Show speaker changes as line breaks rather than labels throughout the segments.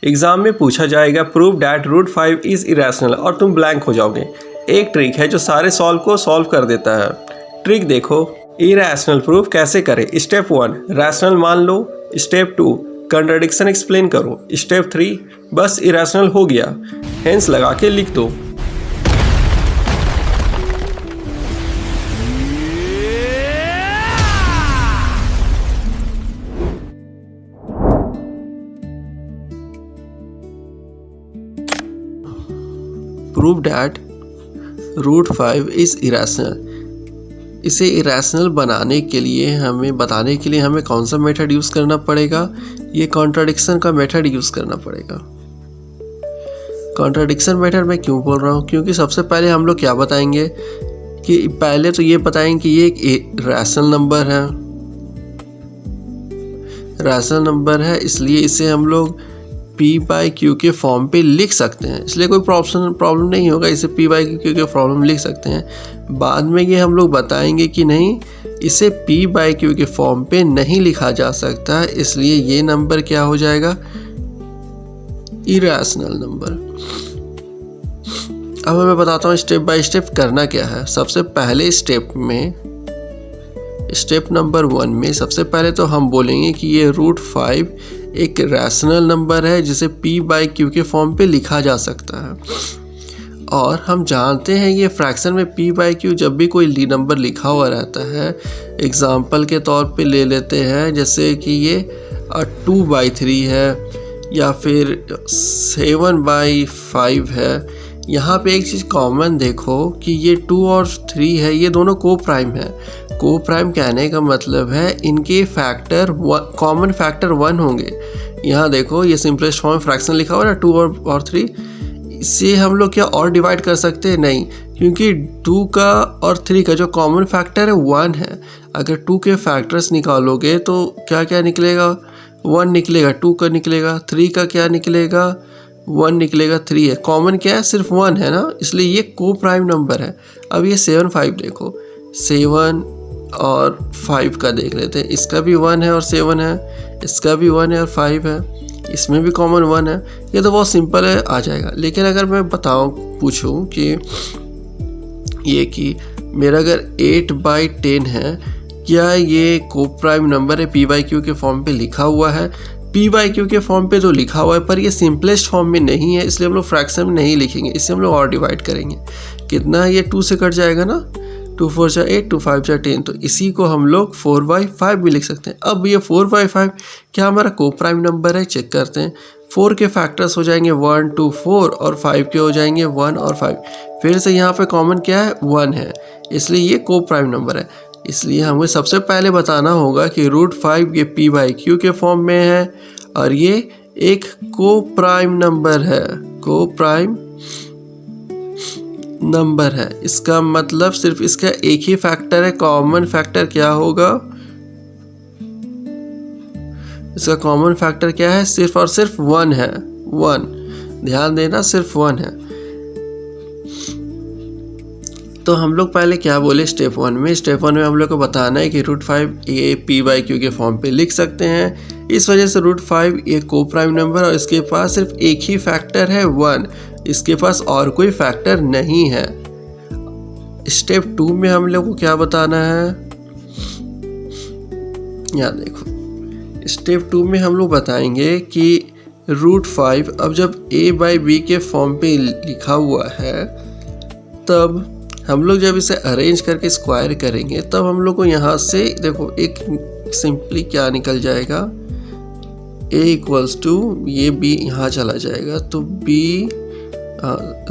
Exam में पूछा जाएगा prove that root 5 is irrational और तुम ब्लैंक हो जाओगे। एक ट्रिक है जो सारे सॉल्व को सॉल्व कर देता है। ट्रिक देखो, इरेशनल प्रूफ कैसे करें। स्टेप 1 रैशनल मान लो। स्टेप 2 कंट्राडिक्शन एक्सप्लेन करो। स्टेप 3 बस इरेशनल हो गया, हेंस लगा के लिख दो। Prove that root 5 is irrational. इसे इरेशनल बनाने के लिए बताने के लिए हमें कौन सा मेथड यूज़ करना पड़ेगा? ये कॉन्ट्राडिक्शन का मेथड यूज़ करना पड़ेगा। कॉन्ट्राडिक्शन मेथड मैं क्यों बोल रहा हूँ? क्योंकि सबसे पहले हम लोग क्या बताएंगे कि पहले तो ये बताएंगे कि ये एक रैशनल नंबर है। रैशनल नंबर है इसलिए इसे हम लोग P/Q के फॉर्म पे लिख सकते हैं, इसलिए कोई प्रॉब्लम नहीं होगा, इसे P/Q के फॉर्म में लिख सकते हैं। बाद में ये हम लोग बताएंगे कि नहीं, इसे P/Q के फॉर्म पे नहीं लिखा जा सकता, इसलिए ये नंबर क्या हो जाएगा? Irrational number. अब मैं बताता हूँ स्टेप बाय स्टेप करना क्या है। सबसे पहले स्टेप नंबर 1 में सबसे पहले तो हम बोलेंगे कि ये रूट 5 एक रैशनल नंबर है जिसे P/Q के फॉर्म पे लिखा जा सकता है। और हम जानते हैं ये फ्रैक्शन में P/Q जब भी कोई नंबर लिखा हुआ रहता है, एग्जाम्पल के तौर पे ले लेते हैं, जैसे कि ये 2/3 है या फिर 7/5 है। यहाँ पे एक चीज़ कॉमन देखो कि ये 2 और 3 है, ये दोनों को प्राइम है। को प्राइम कहने का मतलब है इनके फैक्टर कॉमन फैक्टर 1 होंगे। यहाँ देखो ये सिंपलेस्ट फॉर्म फ्रैक्शन लिखा हुआ है ना, 2 और 3। इससे हम लोग क्या और डिवाइड कर सकते हैं? नहीं, क्योंकि 2 का और 3 का जो कॉमन फैक्टर है 1 है। अगर 2 के फैक्टर्स निकालोगे तो क्या क्या निकलेगा? 1 निकलेगा, 2 का निकलेगा, 3 का क्या निकलेगा? 1 निकलेगा, 3 है। कॉमन क्या है? सिर्फ 1 है ना, इसलिए ये को प्राइम नंबर है। अब ये 7/5 देखो, 7 और 5 का देख लेते हैं। इसका भी 1 है और 7 है, इसका भी 1 है और 5 है, इसमें भी कॉमन 1 है। ये तो बहुत सिंपल है, आ जाएगा। लेकिन अगर मैं पूछूं कि ये कि मेरा अगर 8/10 है, क्या ये को प्राइम नंबर है? P/Q के फॉर्म पे लिखा हुआ है। P/Q के फॉर्म पे तो लिखा हुआ है, पर ये सिंपलेस्ट फॉर्म में नहीं है, इसलिए हम लोग फ्रैक्शन में नहीं लिखेंगे, इससे हम लोग और डिवाइड करेंगे। कितना? ये 2 से कट जाएगा ना, 2 4 जा 8, 2 5 जा 10, तो इसी को हम लोग 4/5 भी लिख सकते हैं। अब ये 4/5 क्या हमारा को प्राइम नंबर है? चेक करते हैं। 4 के फैक्टर्स हो जाएंगे 1 2 4 और 5 के हो जाएंगे 1 और 5। फिर से यहाँ पे कॉमन क्या है? 1 है, इसलिए ये को प्राइम नंबर है। इसलिए हमें सबसे पहले बताना होगा कि रूट 5 ये P/Q के फॉर्म में है और ये एक को प्राइम नंबर है, को प्राइम नंबर है। इसका मतलब सिर्फ इसका एक ही फैक्टर है। कॉमन फैक्टर क्या होगा? इसका कॉमन फैक्टर क्या है? सिर्फ और सिर्फ 1 है, 1। ध्यान देना, सिर्फ 1 है। तो हम लोग पहले क्या बोले स्टेप 1 में? स्टेप 1 में हम लोग को बताना है कि रूट 5 ये P/Q के फॉर्म पे लिख सकते हैं। इस वजह से रूट 5 ये को प्राइम नंबर और इसके पास सिर्फ एक ही फैक्टर है 1, इसके पास और कोई फैक्टर नहीं है। स्टेप 2 में हम लोग को क्या बताना है? यहाँ देखो, स्टेप 2 में हम लोग बताएंगे कि रूट 5 अब जब A/B के फॉर्म पे लिखा हुआ है, तब हम लोग जब इसे अरेंज करके स्क्वायर करेंगे, तब हम लोग को यहाँ से देखो एक सिंपली क्या निकल जाएगा? A = ये B यहाँ चला जाएगा, तो B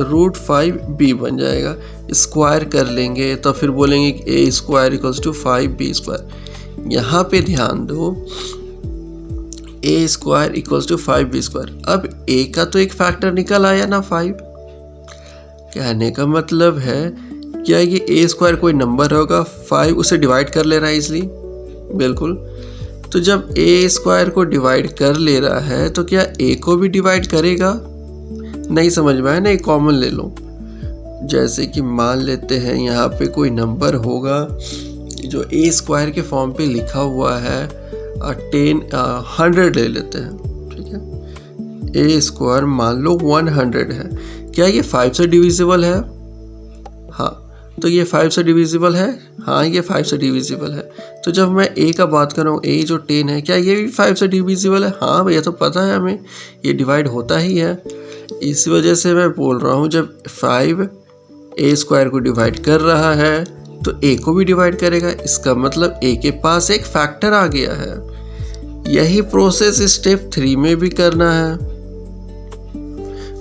रूट 5B बन जाएगा। स्क्वायर कर लेंगे तो फिर बोलेंगे कि A² = 5B²। यहाँ पे ध्यान दो, A² = 5B²। अब A का तो एक फैक्टर निकल आया ना 5। कहने का मतलब है क्या ये A² कोई नंबर होगा, 5 उसे डिवाइड कर ले रहा है इजली? बिल्कुल। तो जब A² को डिवाइड कर ले रहा है तो क्या A को भी डिवाइड करेगा? नहीं समझ में आया ना? एक कॉमन ले लो। जैसे कि मान लेते हैं यहाँ पे कोई नंबर होगा जो A² के फॉर्म पे लिखा हुआ है 100 ले लेते हैं, ठीक है। ए स्क्वायर मान लो 100 है, क्या ये 5 से डिविजिबल है? हाँ, तो ये 5 से डिविजिबल है। हाँ, ये 5 से डिविजिबल है। तो जब मैं ए का बात कर रहा हूँ, ए जो 10 है, क्या ये भी 5 से डिविजिबल है? हाँ भैया, तो पता है हमें, ये डिवाइड होता ही है। इस वजह से मैं बोल रहा हूँ, जब 5 ए स्क्वायर को डिवाइड कर रहा है तो ए को भी डिवाइड करेगा। इसका मतलब ए के पास एक फैक्टर आ गया है। यही प्रोसेस स्टेप 3 में भी करना है।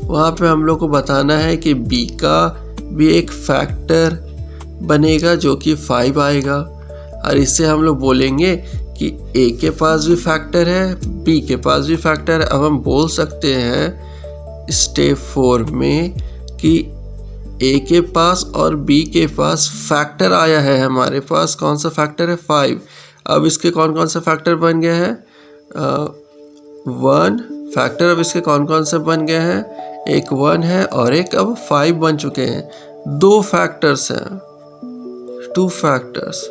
वहाँ पे हम लोग को बताना है कि बी का भी एक फैक्टर बनेगा जो कि 5 आएगा, और इससे हम लोग बोलेंगे कि ए के पास भी फैक्टर है, बी के पास भी फैक्टर है। अब हम बोल सकते हैं स्टेप 4 में कि ए के पास और बी के पास फैक्टर आया है। हमारे पास कौन सा फैक्टर है? 5। अब इसके कौन कौन से फैक्टर बन गए हैं? 1 फैक्टर अब इसके कौन कौन से बन गए हैं? एक 1 है और एक अब 5 बन चुके हैं। 2 फैक्टर्स हैं, 2 फैक्टर्स।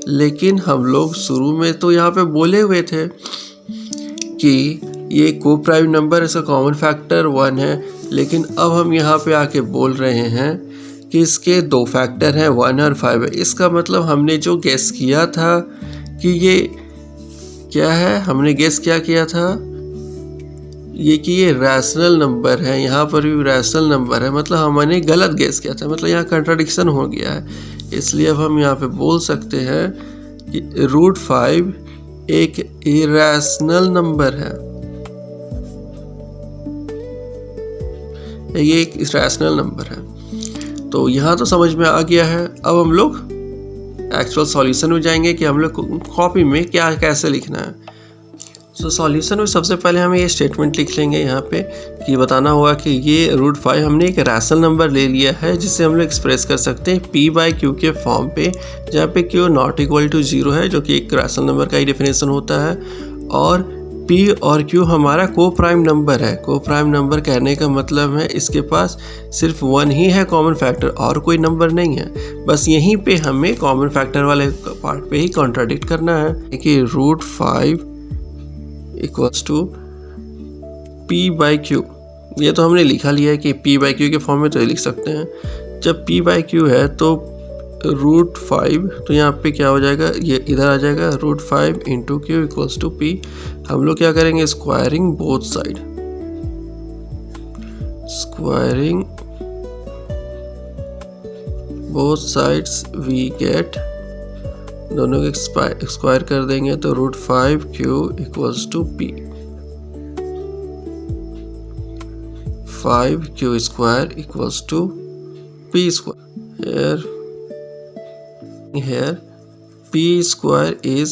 लेकिन हम लोग शुरू में तो यहाँ पे बोले हुए थे कि ये को प्राइम नंबर, इसका कॉमन फैक्टर 1 है। लेकिन अब हम यहाँ पे आके बोल रहे हैं कि इसके 2 फैक्टर हैं, 1 और 5 है। इसका मतलब हमने जो गेस किया था कि ये क्या है, हमने गेस क्या किया था, ये कि ये रैशनल नंबर है। यहाँ पर भी रैशनल नंबर है, मतलब हमने गलत गेस किया था, मतलब यहाँ कंट्राडिक्शन हो गया है। इसलिए अब हम यहाँ पे बोल सकते हैं कि √5 एक इरैशनल नंबर है। ये एक इरैशनल नंबर है। तो यहाँ तो समझ में आ गया है। अब हम लोग एक्चुअल सॉल्यूशन में जाएंगे कि हम लोग कॉपी में क्या कैसे लिखना है। तो सॉल्यूशन में सबसे पहले हमें ये स्टेटमेंट लिख लेंगे यहाँ पे कि बताना होगा कि ये √5 हमने एक रैशनल नंबर ले लिया है, जिसे हम लोग एक्सप्रेस कर सकते हैं p/q के फॉर्म पे, जहाँ पे q ≠ 0 है, जो कि एक रैशनल नंबर का ही डेफिनेशन होता है। और p और q हमारा को प्राइम नंबर है। को प्राइम नंबर कहने का मतलब है इसके पास सिर्फ 1 ही है कॉमन फैक्टर, और कोई नंबर नहीं है। बस यहीं पे हमें कॉमन फैक्टर वाले पार्ट पे ही कॉन्ट्राडिक्ट करना है कि √5 = p/q। ये तो हमने लिखा लिया है कि p/q के फॉर्म में तो ये लिख सकते हैं। जब p/q है तो √5, तो यहाँ पे क्या हो जाएगा, ये इधर आ जाएगा, √5 × q = p। हम लोग क्या करेंगे, squaring both side, squaring both sides we get, दोनों को स्क्वायर कर देंगे तो √5q = p। 5q² = p²। Here p² is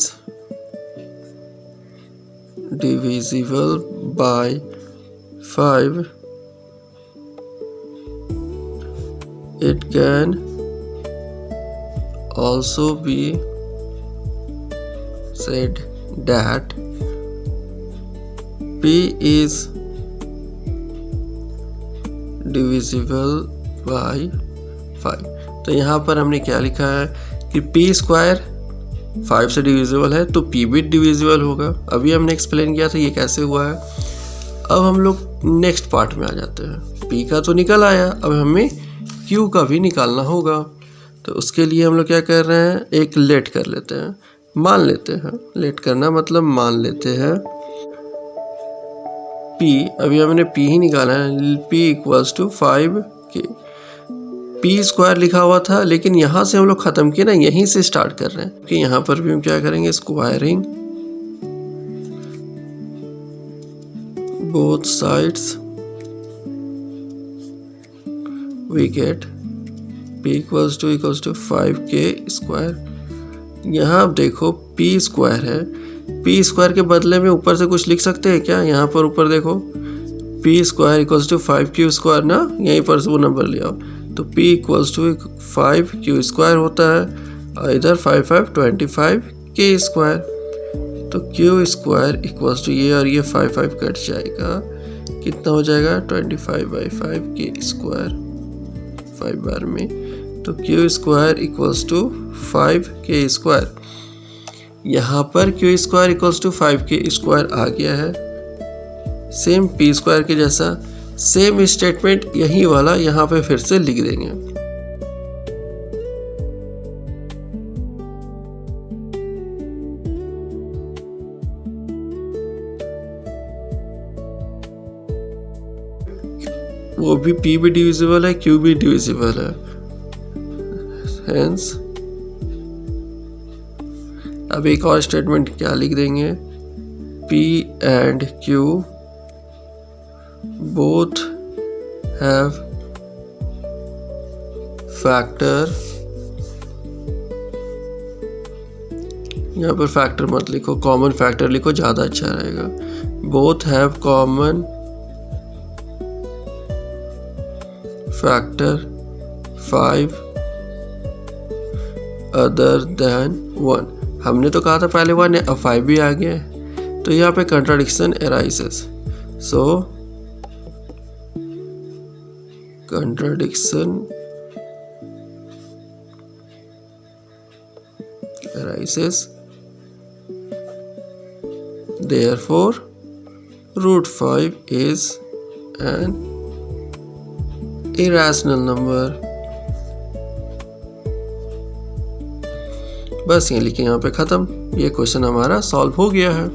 divisible by 5. It can also be said that p is divisible by 5। तो यहाँ पर हमने क्या लिखा है कि p² 5 से डिविजिबल है, तो p भी डिविजिबल होगा। अभी हमने एक्सप्लेन किया था ये कैसे हुआ है। अब हम लोग नेक्स्ट पार्ट में आ जाते हैं। p का तो निकल आया, अब हमें q का भी निकालना होगा। तो उसके लिए हम लोग क्या कर रहे हैं, एक लेट कर लेते हैं, मान लेते हैं। लेट करना मतलब मान लेते हैं p, अभी हमने p ही निकाला है, p = 5k। p² लिखा हुआ था, लेकिन यहाँ से हम लोग ख़त्म किए ना, यहीं से स्टार्ट कर रहे हैं कि यहाँ पर भी हम क्या करेंगे, squaring both sides we get p = 5k²। यहाँ आप देखो p² है, p² के बदले में ऊपर से कुछ लिख सकते हैं क्या? यहाँ पर ऊपर देखो p² = 5q² ना, यहीं पर से वो नंबर ले आओ, तो p = 5q² होता है, और इधर 5 5 25k²। तो q² ये और ये 5 5 कट जाएगा, कितना हो जाएगा, 25/5k², 5 बार में। तो q² = 5k²। यहाँ पर q² = 5k² आ गया है। सेम पी स्क्वायर के जैसा सेम स्टेटमेंट यही वाला यहाँ पे फिर से लिख देंगे। वो भी P भी डिविजिबल है, Q भी डिविजिबल है, हेंस अब एक और स्टेटमेंट क्या लिख देंगे, P and Q both have factor, यहाँ पर फैक्टर मत लिखो, कॉमन फैक्टर लिखो, ज़्यादा अच्छा रहेगा। Both have common factor 5 other than 1। हमने तो कहा था पहले 1 है, अब 5 भी आ गया है, तो यहाँ पे contradiction arises. So contradiction arises, therefore root 5 is an irrational number। बस ये लिखे यहाँ पे ख़त्म। ये क्वेश्चन हमारा सॉल्व हो गया है।